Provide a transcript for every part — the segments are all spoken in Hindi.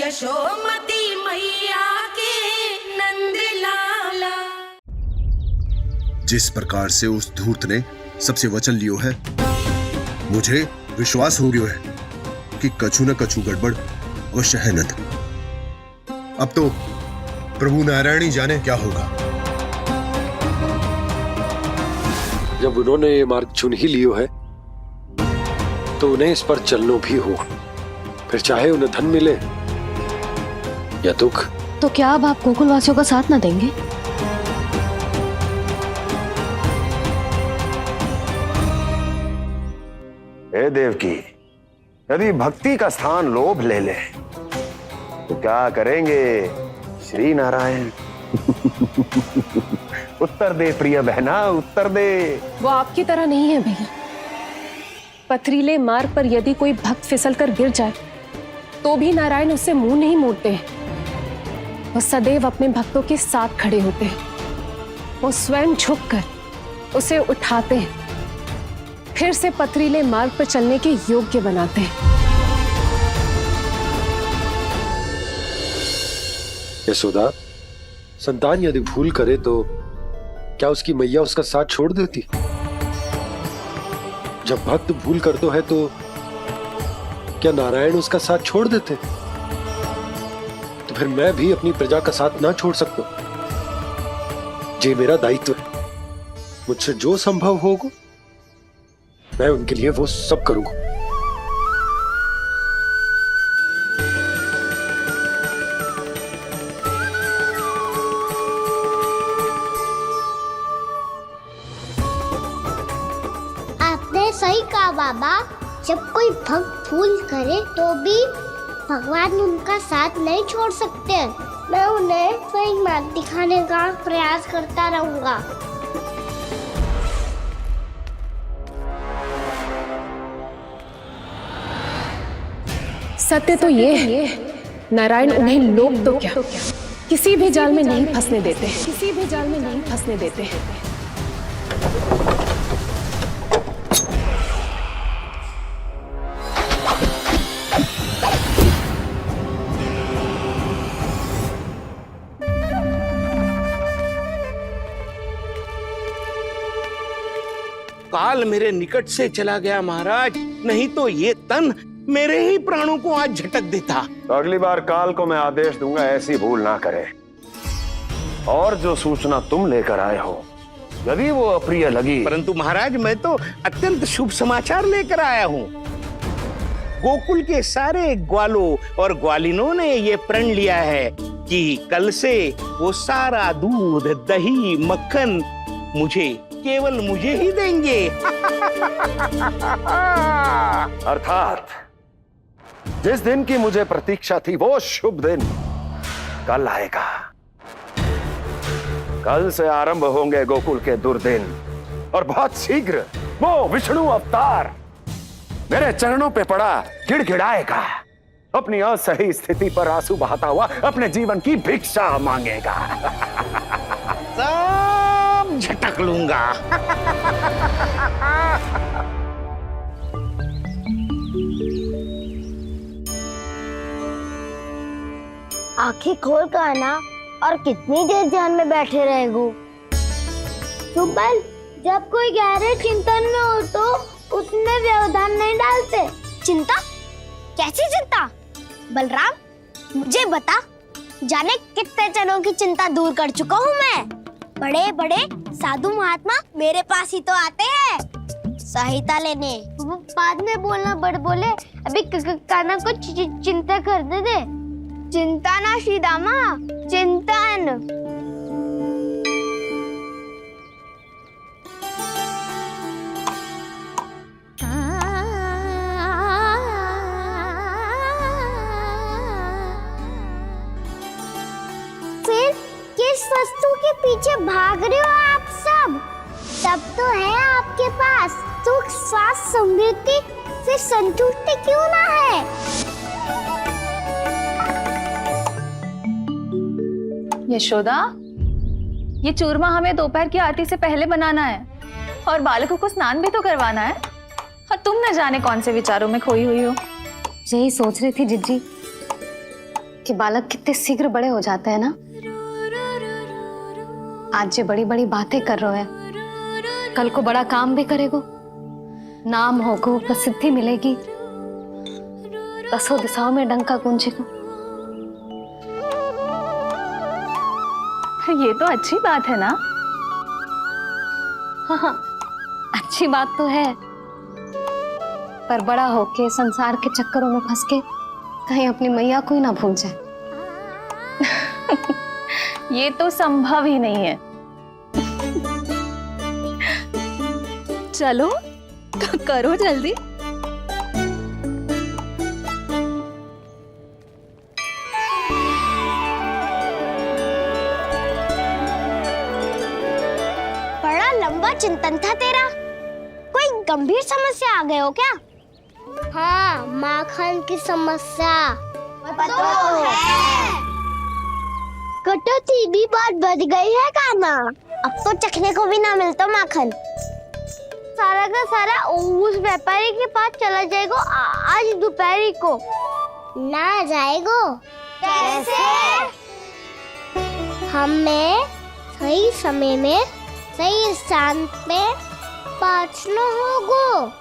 यशोमती मैया के नंद लाला। जिस प्रकार से उस धूर्त ने सबसे वचन लियो है, मुझे विश्वास हो गयो है कि कछु न कछु गड़बड़ अवश्य है नंद। अब तो प्रभु नारायण ही जाने क्या होगा। जब उन्होंने ये मार्ग चुन ही लियो है तो उन्हें इस पर चलना भी होगा, फिर चाहे उन्हें धन मिले या दुख। तो क्या अब आप गोकुलवासियों का साथ न देंगे? हे देवकी, यदि भक्ति का स्थान लोभ ले ले तो क्या करेंगे श्री नारायण? उत्तर दे प्रिय बहना, उत्तर दे। वो आपकी तरह नहीं है भैया। पथरीले मार्ग पर यदि कोई भक्त फिसल कर गिर जाए तो भी नारायण उससे मुंह नहीं मोड़ते हैं। वो सदैव अपने भक्तों के साथ खड़े होते हैं। वो स्वयं झुककर उसे उठाते हैं, फिर से पथरीले मार्ग पर चलने के योग्य बनाते हैं। यशोदा, संतान यदि भूल करे तो क्या उसकी मैया उसका साथ छोड़ देती? जब भक्त भूल करता है तो क्या नारायण उसका साथ छोड़ देते? तो फिर मैं भी अपनी प्रजा का साथ ना छोड़ सकता। ये मेरा दायित्व है। मुझसे जो संभव होगा मैं उनके लिए वो सब करूंगा। आपने सही कहा बाबा। जब कोई भक्त भूल करे तो भी भगवान उनका साथ नहीं छोड़ सकते। मैं उन्हें सही मार्ग दिखाने का प्रयास करता रहूंगा। सत्य तो ये है, नारायण उन्हें लोग तो क्या किसी भी जाल में नहीं फंसने देते, किसी भी जाल में नहीं फंसने देते हैं। काल मेरे निकट से चला गया महाराज, नहीं तो ये तन मेरे ही प्राणों को आज झटक देता। तो अगली बार काल को मैं आदेश दूंगा ऐसी भूल ना करे। और जो सूचना तुम लेकर आए हो यदि वो अप्रिय लगी, परंतु महाराज मैं तो अत्यंत शुभ समाचार लेकर आया हूँ। गोकुल के सारे ग्वालों और ग्वालिनों ने ये प्रण लिया है कि कल से वो सारा दूध, दही, मक्खन केवल मुझे ही देंगे। अर्थात जिस दिन की मुझे प्रतीक्षा थी वो शुभ दिन कल आएगा। कल से आरंभ होंगे गोकुल के दुर्दिन और बहुत शीघ्र वो विष्णु अवतार मेरे चरणों पे पड़ा गिड़गिड़ाएगा। अपनी असही स्थिति पर आंसू बहाता हुआ अपने जीवन की भिक्षा मांगेगा। सब झटक लूंगा। आंखें खोल कर आना। और कितनी देर ध्यान में बैठे रहेगो? सुबल, जब कोई गहरे चिंतन में हो तो उसमें व्यवधान नहीं डालते। चिंता? कैसी चिंता? बलराम मुझे बता, जाने कितने जनों की चिंता दूर कर चुका हूँ मैं। बड़े बड़े साधु महात्मा मेरे पास ही तो आते हैं सहायता लेने। बाद में बोलना बड़ बोले, अभी काना को चिंता करने दे। चिंता ना श्रीदामा, चिंतन। फिर किस वस्तु के पीछे भाग रहे हो आप सब? सब तो है आपके पास। सुख, स्वास्थ्य, समृद्धि से संतुष्टि क्यों ना है? यशोदा, ये चूरमा हमें दोपहर की आरती से पहले बनाना है और बालकों को स्नान भी तो करवाना है। और तुम न जाने कौन से विचारों में खोई हुई हो। यही सोच रही थी जिज्जी कि बालक कितने शीघ्र बड़े हो जाते हैं ना। आज जो बड़ी बड़ी बातें कर रहे हैं, कल को बड़ा काम भी करेगो, नाम होगो, प्रसिद्धि मिलेगी, दसों दिशाओं में डंका गूंजेगो। ये तो अच्छी बात है ना। हाँ, अच्छी बात तो है, पर बड़ा होके संसार के चक्करों में फंस के कहीं अपनी मैया को ही ना भूल जाए। ये तो संभव ही नहीं है। चलो करो जल्दी। बड़ा लंबा चिंतन था तेरा। कोई गंभीर समस्या आ गए हो क्या? हाँ, माखन की समस्या तो है। कटौती भी बहुत बढ़ गई है काना। अब तो चखने को भी ना मिलता माखन। सारा का सारा उस व्यापारी के पास चला जाएगा आज दोपहर को। ना जाएगो? कैसे? हमें सही समय में सही स्थान पे पहुंचना होगा।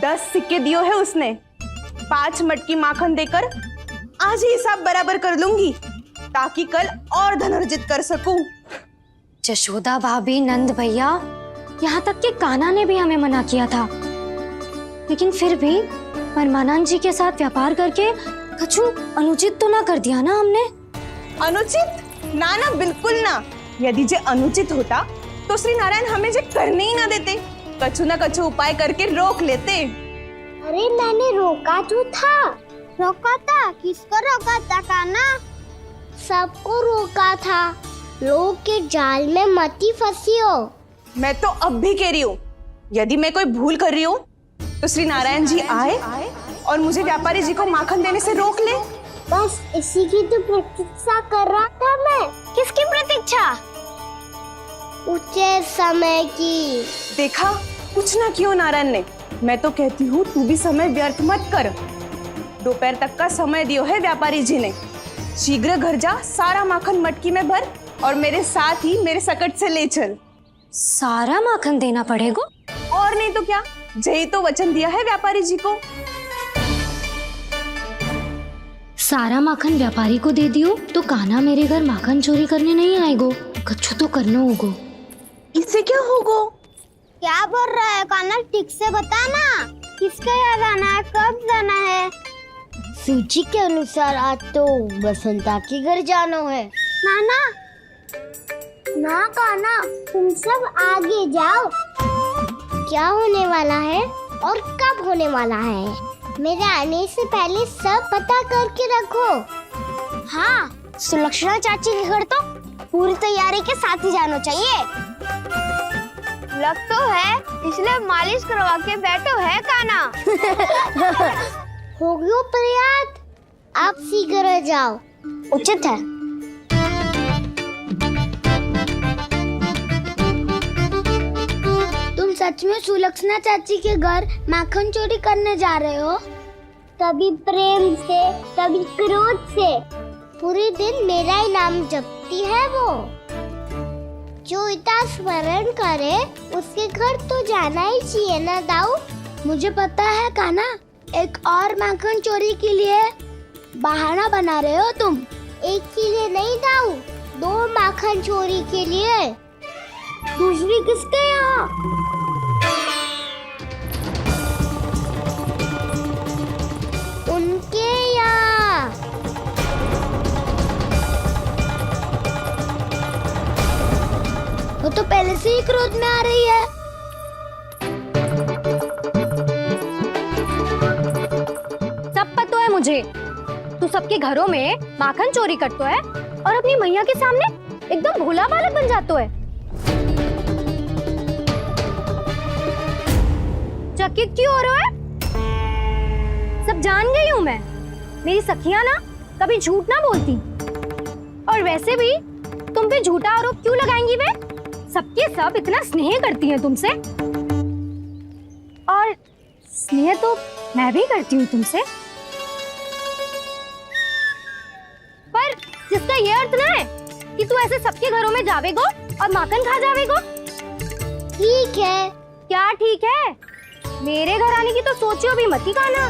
10 सिक्के दियो है उसने। 5 मटकी माखन देकर आज ही हिसाब बराबर कर लूंगी, ताकि कल और धन अर्जित कर सकूं। जशोदा भाभी, नंद भैया, यहाँ तक कि कान्हा ने भी हमें मना किया था, लेकिन फिर भी परमानंद जी के साथ व्यापार करके कछु अनुचित तो ना कर दिया ना हमने? अनुचित? ना ना, बिल्कुल ना। यदि जे अनुचित होता तो श्री नारायण हमें जे करने ही ना देते, कछु ना कछु उपाय करके रोक लेते। अरे मैंने रोका तो था। रोका था? किसको रोका था कान्हा? सबको रोका था। लोग के जाल में मती फंसी हो। मैं तो अब भी कह रही हूँ, यदि मैं कोई भूल कर रही हूँ तो श्री नारायण जी आए और मुझे व्यापारी जी को माखन देने से रोक ले। बस इसी की तो प्रतीक्षा कर रहा था मैं। किसकी प्रतीक्षा? उचित समय की। देखा, कुछ ना क्यों नारायण ने। मैं तो कहती हूँ तू भी समय व्यर्थ मत कर। दोपहर तक का समय दियो है व्यापारी जी ने। शीघ्र घर जा, सारा माखन मटकी में भर और मेरे साथ ही मेरे सकट से ले चल। सारा माखन देना पड़ेगा? और नहीं तो क्या, जय तो वचन दिया है व्यापारी जी को। सारा माखन व्यापारी को दे दियो तो कान्हा मेरे घर माखन चोरी करने नहीं आएगो। कछु तो करना होगा। इससे क्या होगा? क्या बोल रहा है कान्हा? ठीक से बता ना। किसका यहाँ जाना है, कब जाना है? सूची के अनुसार आज तो बसंता के घर जाना है। नाना, ना कान्हा, तुम सब आगे जाओ। क्या होने वाला है और कब होने वाला है, मेरे आने से पहले सब पता करके रखो। हाँ, सुलक्षणा चाची के घर तो पूरी तैयारी के साथ ही जाना चाहिए। लग तो है, इसलिए मालिश करवा के बैठो है कान्हा। हो गयो प्रयास, आप शीघ्र जाओ, उचित है। तुम सच में सुलक्षणा चाची के घर माखन चोरी करने जा रहे हो? कभी प्रेम से, कभी क्रोध से, पूरे दिन मेरा ही नाम जपती है वो। जो इतना स्मरण करे उसके घर तो जाना ही चाहिए ना दाऊ। मुझे पता है कान्हा, एक और माखन चोरी के लिए बहाना बना रहे हो तुम। एक के लिए नहीं दाऊ, 2 माखन चोरी के लिए। दूसरी किसके यहाँ? उनके यहाँ। वो तो पहले से ही क्रोध में आ रही है। सब पता है मुझे, तू सबके घरों में माखन चोरी करतो है और अपनी मैया के सामने एकदम भोला बालक बन जातो है। चकित क्यों हो रहे हो? सब जान गई हूँ मैं। मेरी सखियां ना कभी झूठ ना बोलती, और वैसे भी तुम पे झूठा आरोप क्यों लगाएंगी वे? सबके सब इतना स्नेह करती हैं तुमसे, और स्नेह तो मैं भी करती हूँ तुमसे, पर जिसका ये अर्थ ना है कि तू ऐसे सबके घरों में जावेगो और माखन खा जावेगो। ठीक है। क्या ठीक है? मेरे घर आने की तो सोचियो भी मत ही खाना।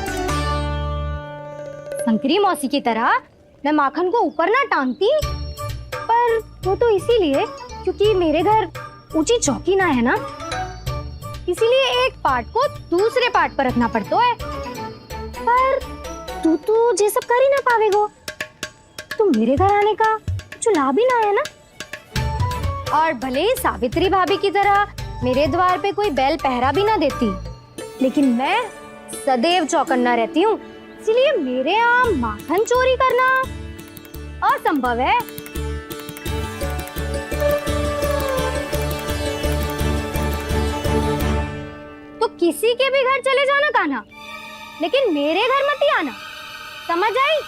शंकरी मौसी की तरह मैं माखन को ऊपर ना टांगती, पर वो तो इसीलिए क्योंकि मेरे घर ऊंची चौकी ना है ना, इसीलिए एक पार्ट को दूसरे पार्ट पर रखना पड़ता है। पर तू तो ये सब कर ही ना पावेगो, तो मेरे घर आने का कुछ लाभ ही ना है ना। और भले ही सावित्री भाभी की तरह मेरे द्वार पे कोई बैल पहरा भी ना देती, लेकिन मैं सदैव चौकन्ना रहती हूँ, इसलिए मेरे यहाँ माखन चोरी करना असंभव है। तो किसी के भी घर चले जाना कान्हा, लेकिन मेरे घर मत ही आना, समझ आई?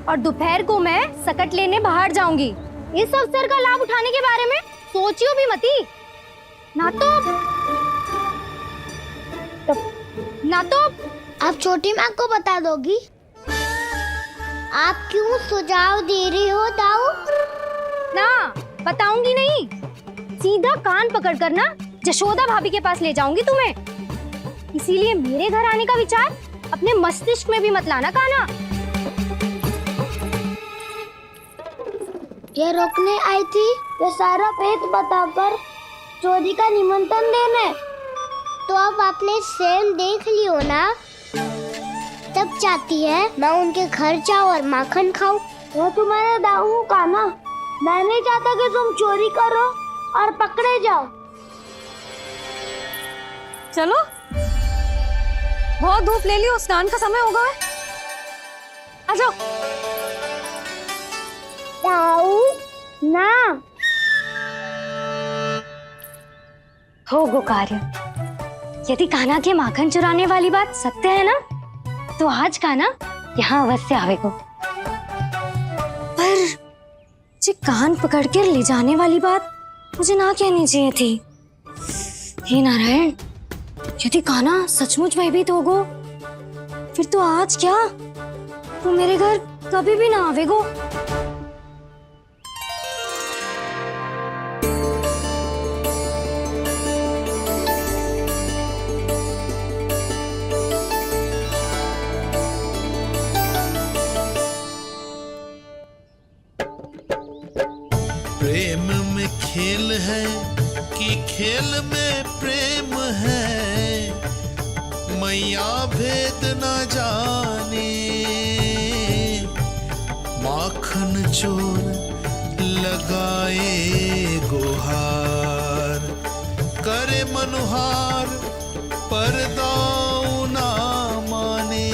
और दोपहर को मैं सकट लेने बाहर जाऊंगी। इस अवसर का लाभ उठाने के बारे में सोचियो भी मती, ना तो आप छोटी माँ को बता दोगी? आप क्यों सुझाव दे रही हो दाऊ? ना बताऊंगी नहीं, सीधा कान पकड़ कर ना जशोदा भाभी के पास ले जाऊंगी तुम्हें। इसीलिए मेरे घर आने का विचार अपने मस्तिष्क में भी मत लाना कान्हा। ये रोकने आई थी ये सारा भेद बताकर चोरी का निमंत्रण देने, तो अब आपने स्वयं देख लियो ना। तब चाहती है मैं उनके घर जाऊँ और माखन खाऊं। वो तुम्हारा दाऊ का ना, मैं नहीं चाहता कि तुम चोरी करो और पकड़े जाओ। चलो, बहुत धूप ले लियो, स्नान का समय होगा। आ जाओ। दाऊ ना हो गो कार्य। यदि कान्हा के माखन चुराने वाली बात सत्य है ना, तो आज कान्हा यहाँ अवश्य आवेगो। पर जे कान पकड़ कर ले जाने वाली बात मुझे ना कहनी चाहिए थी। हे नारायण, यदि कान्हा सचमुच भयभीत होगो, फिर तो आज क्या, वो मेरे घर कभी भी ना आवेगो। प्रेम में खेल है कि खेल में प्रेम है, मैया भेद न जाने। माखन चोर लगाए गुहार, करे मनुहार पर दाऊ ना माने।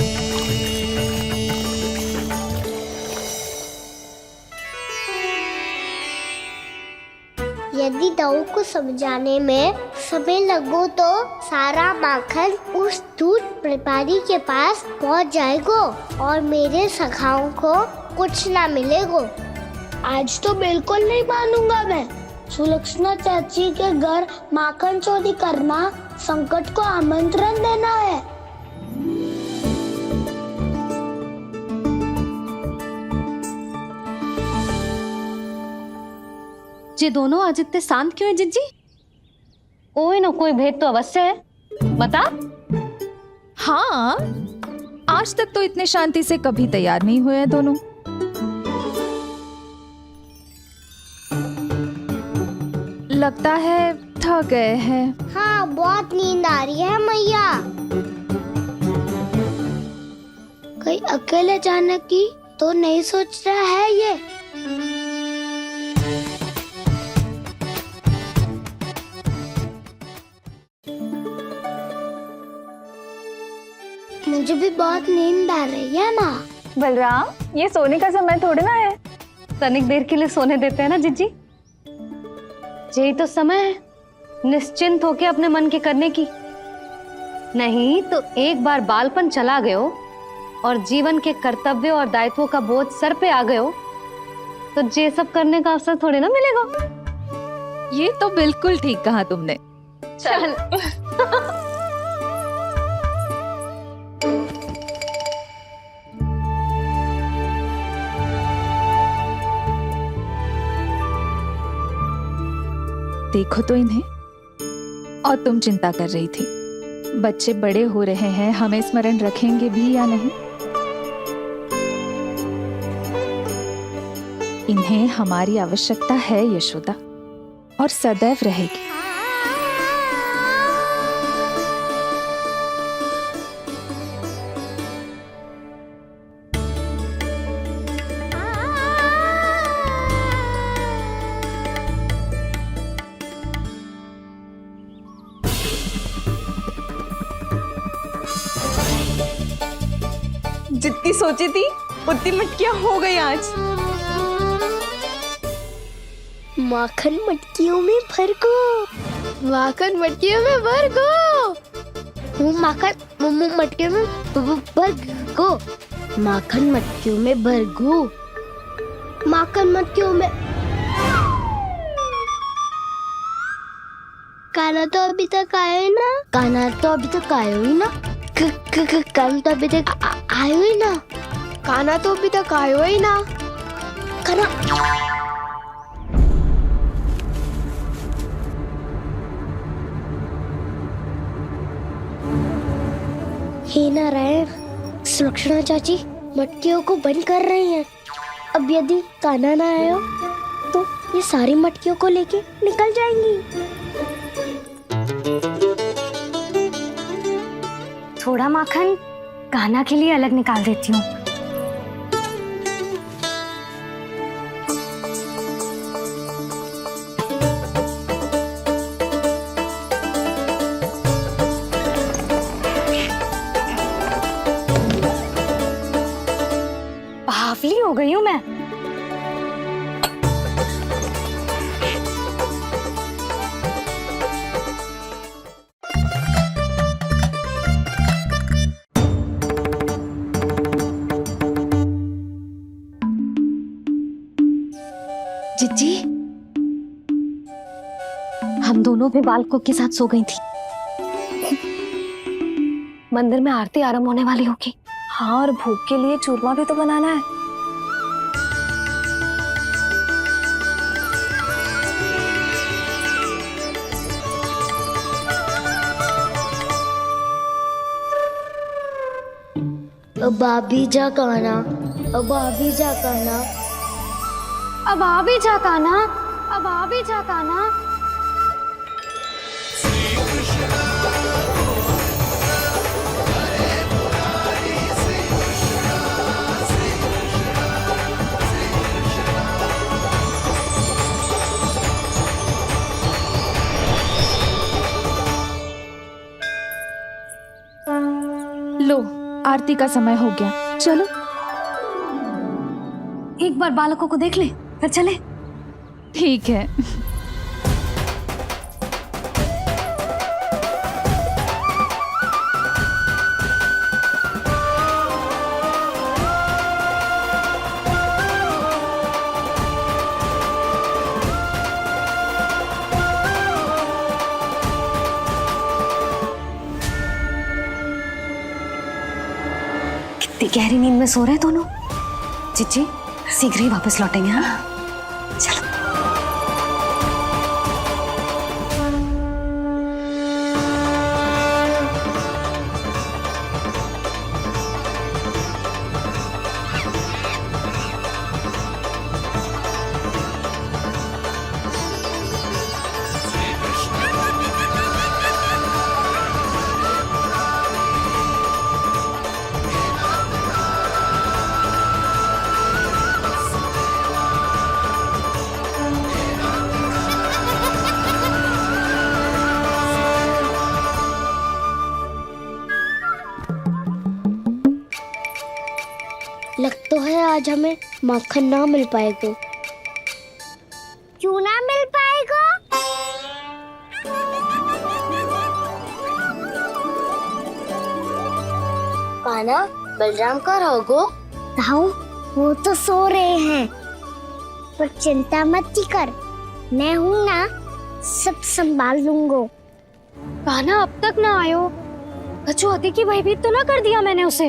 यदि दाऊ को समझाने में समय लगो तो सारा माखन उस दूध व्यापारी के पास पहुंच जाएगो और मेरे सखाओं को कुछ ना मिलेगो। आज तो बिल्कुल नहीं मानूंगा मैं। सुलक्षणा चाची के घर माखन चोरी करना संकट को आमंत्रण देना है। ये दोनों आज इतने शांत क्यों है जिज्जी? कोई ना कोई भेद तो अवश्य है, बता। हाँ, आज तक तो इतने शांति से कभी तैयार नहीं हुए हैं दोनों। लगता है थक गए हैं। हाँ, बहुत नींद आ रही है मैया। कहीं अकेले जाने की तो नहीं सोच रहा है ये? मुझे भी बहुत नींद आ रही है माँ। बलराम, ये सोने का समय थोड़ी ना है। तनिक देर के लिए सोने देते हैं ना जिज्जी। यही तो समय है निश्चिंत होके अपने मन के करने की। नहीं तो एक बार बालपन चला गयो और जीवन के कर्तव्यों और दायित्वों का बोझ सर पे आ गयो, तो ये सब करने का अवसर थोड़े ना मिलेगा। ये तो बिल्कुल ठीक कहा तुमने। चल देखो तो इन्हें। और तुम चिंता कर रही थी बच्चे बड़े हो रहे हैं, हमें स्मरण रखेंगे भी या नहीं। इन्हें हमारी आवश्यकता है यशोदा, और सदैव रहेगी। जितनी सोची थी उतनी मटकियां हो गई आज। माखन मटकियों में भर को, माखन मटकियों में भर को, माखन मटकियों में भर को, माखन मटकियों में भर को, माखन मटकियों में। काना तो अभी तक आया ही ना, काना तो अभी तक आया ही ना, काना तो अभी तक आयो ही ना, काना तो अभी तक आयो ही ना, काना। हे नारायण, सुलक्षणा चाची मटकियों को बंद कर रही हैं। अब यदि कान्हा ना आया तो ये सारी मटकियों को लेके निकल जाएंगी। थोड़ा माखन कान्हा के लिए अलग निकाल देती हूँ। बावली हो गई हूँ मैं। जिज्जी, हम दोनों भी बालकों के साथ सो गई थी। मंदिर में आरती आरंभ होने वाली होगी। हाँ, और भूख के लिए चूरमा भी तो बनाना है। अब आ भी जा कान्हा, अब आ भी जा कान्हा, अब आ भी जा कान्हा, अब आ भी जा कान्हा। लो, आरती का समय हो गया, चलो। एक बार बालकों को देख ले, फिर चले। ठीक है। कितनी गहरी नींद में सो रहे हैं दोनों। जिज्जी शीघ्र ही वापस लौटेंगे। हाँ चलो। लग तो है आज हमें माखन ना मिल पाएगा। क्यों ना मिल पाएगा? कान्हा, बलराम का रहोगो? ताऊ, वो तो सो रहे हैं, पर चिंता मत कर, मैं हूँ ना, सब संभाल लूंगा। कान्हा अब तक ना आयो, कछु अति की भयभीत तो ना कर दिया मैंने उसे?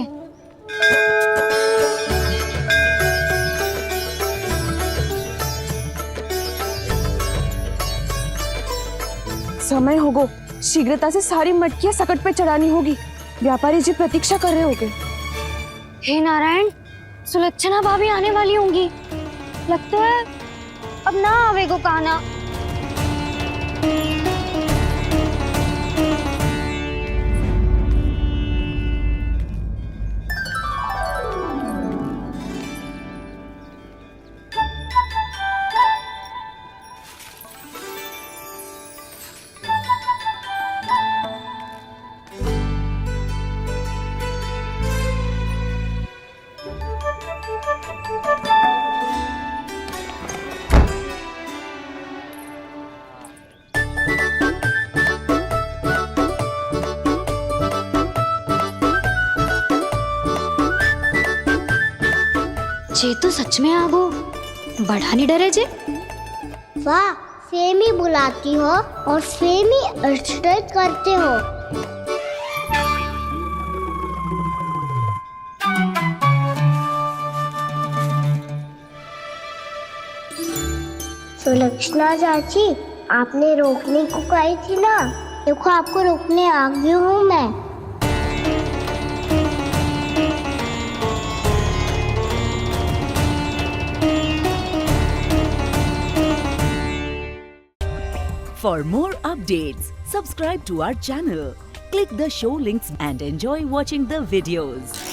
समय होगो, शीघ्रता से सारी मटकियां सकट पे चढ़ानी होगी। व्यापारी जी प्रतीक्षा कर रहे होंगे। हे नारायण, सुलक्षणा भाभी आने वाली होंगी। लगता है अब ना आवेगो कान्हा। जे तो सच में आगो, बड़ा नहीं डरे जे। वाह, सेम ही बुलाती हो और सेम ही अर्चना करते हो। सुलक्षणा चाची, आपने रोकने को कही थी ना, देखो आपको रोकने आ गई हूँ मैं। For more updates, subscribe to our channel, click the show links and enjoy watching the videos.